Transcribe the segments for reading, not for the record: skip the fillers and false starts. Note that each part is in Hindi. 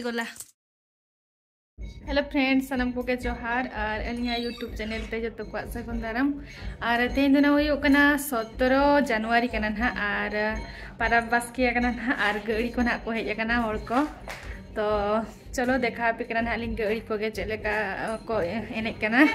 गला। हेलो फ्रेंड्स सानम को के जोहार और अलिया यूट्यूब चैनल ते जो को सगुन दाराम और तेन दिन हुई 17 जनवरी कना ना और परब बास्के कना ना और गड़ी को ना को हेज कना हर को तो चलो देखा पे कना हालिंग गड़ी को के चलेका को एने कना।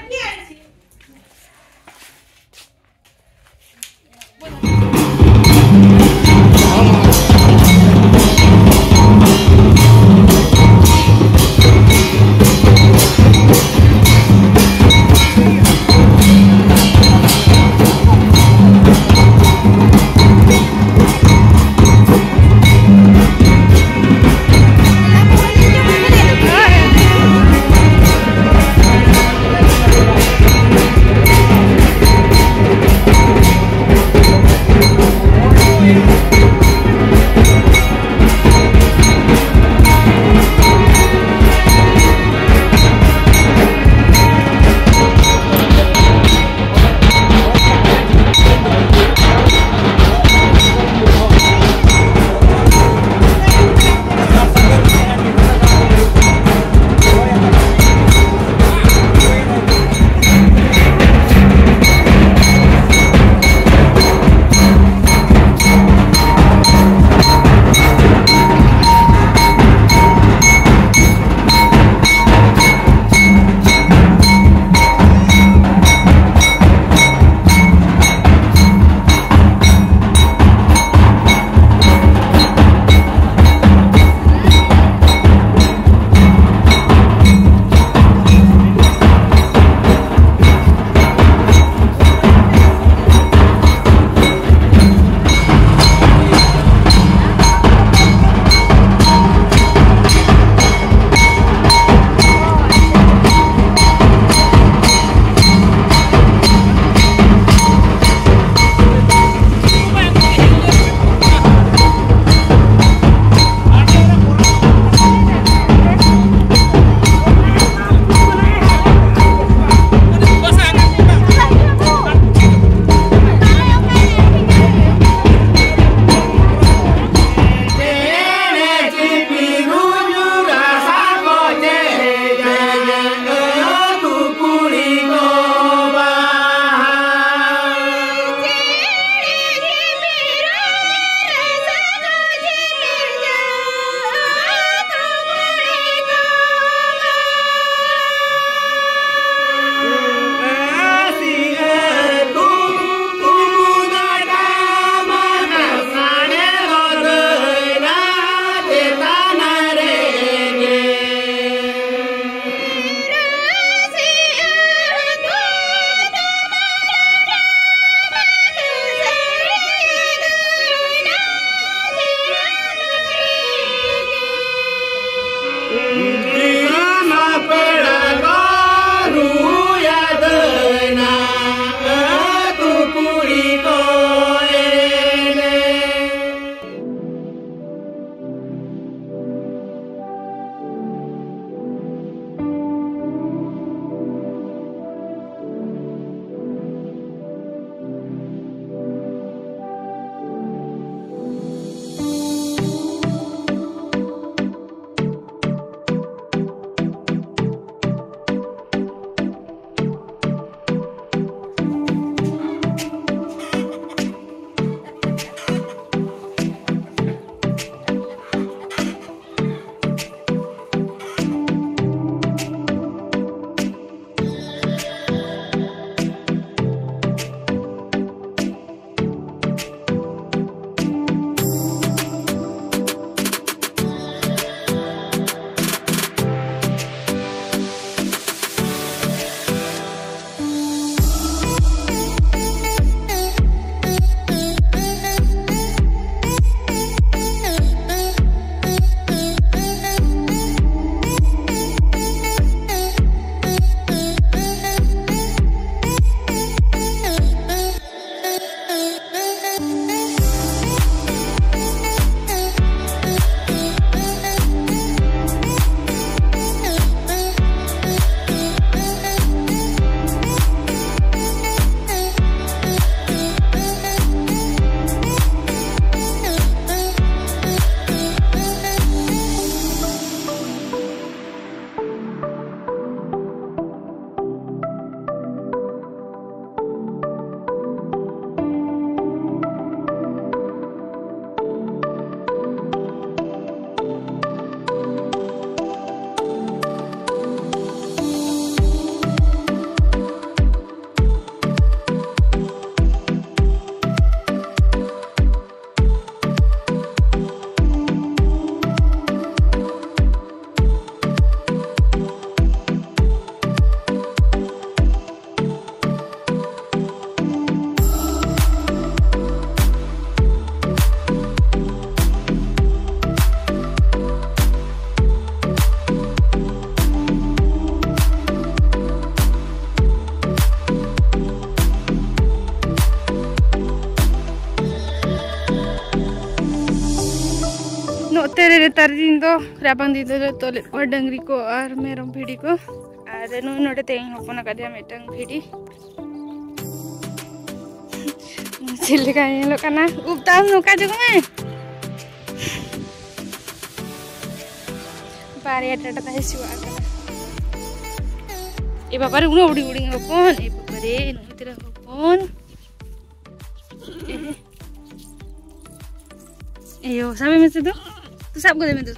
रेतार दिन तो राबांग दिन तो तोले को डंगरी को और मेरम भिडी को और नोडे तेंग हपना कादिया मेटंग भिडी चिल्ले का ये लोग करना उपताम नुका जगह में बारे अटटा ताहे सिवा करना ये बाबा रे उन्हें उड़ी उड़ी होपन ये बाबा रे नुई तेरा होपन यो साबे में से तो तू साब को दे में तू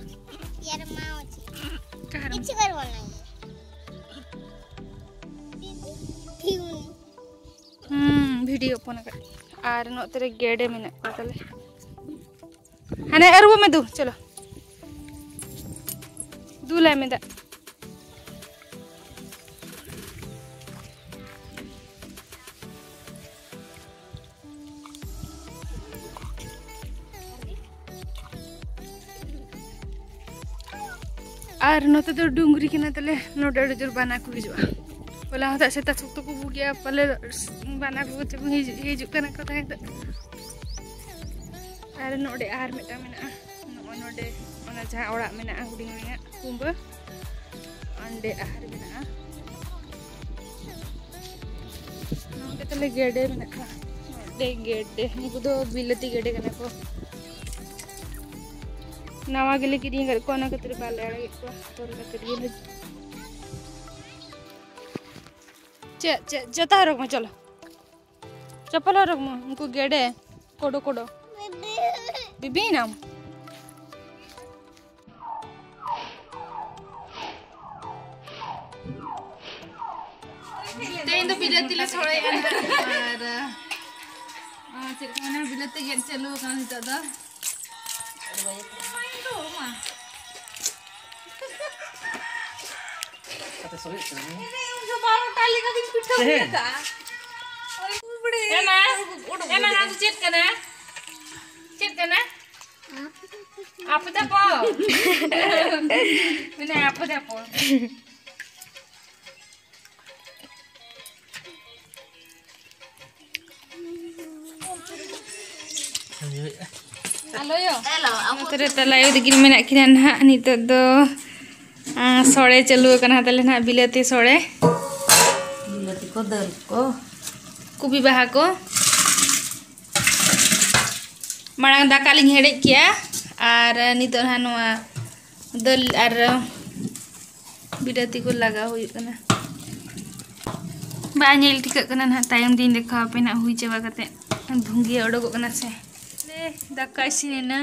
यार माँ कहाँ किसी कर बोलना वीडियो ओपन कर आर नो तेरे गेडे में ना पतले हने अरबो में दू चलो दूल्हा में दा आर नोते तो डुंगरी के ना तले नोडे जोर बना को हिजुआ बोला होता से ता सुक्तो को बुगिया पले बना को चब हिजु कना को ताहे आर नोडे आर मेटा मेना नोडे ओना जहां ओड़ा मेना हुडिंग मेना कुंबा अंडे आर मेना नोडे तले गेडे मेना नोडे गेडे मुको दो बिलती गेडे कना को नवा गिले किरी कर कोना कतरे बाले आड़े को तोर कतरे ये जता रख में चलो चप्पल रख में उनको गेडे कोडो कोडो बीबी नाम तें तो बिलती ले छोड़े अंदर और चिरकाना बिलती गेट चलो कान दादा Halo yo. Halo, aku terlalu dikira menak kira nak ni tu do sore celu kan hatale nak bilati sore. Bilati ko dal ko. Kubi baha ko. Marang daka ling hedek kia. Ar ni tu hanua dal ar bilati ko laga hui kana. Banyak tiga kana nak tayang din dekha apa nak hui coba kate. Dhungi odo ko kana se. Daka sini na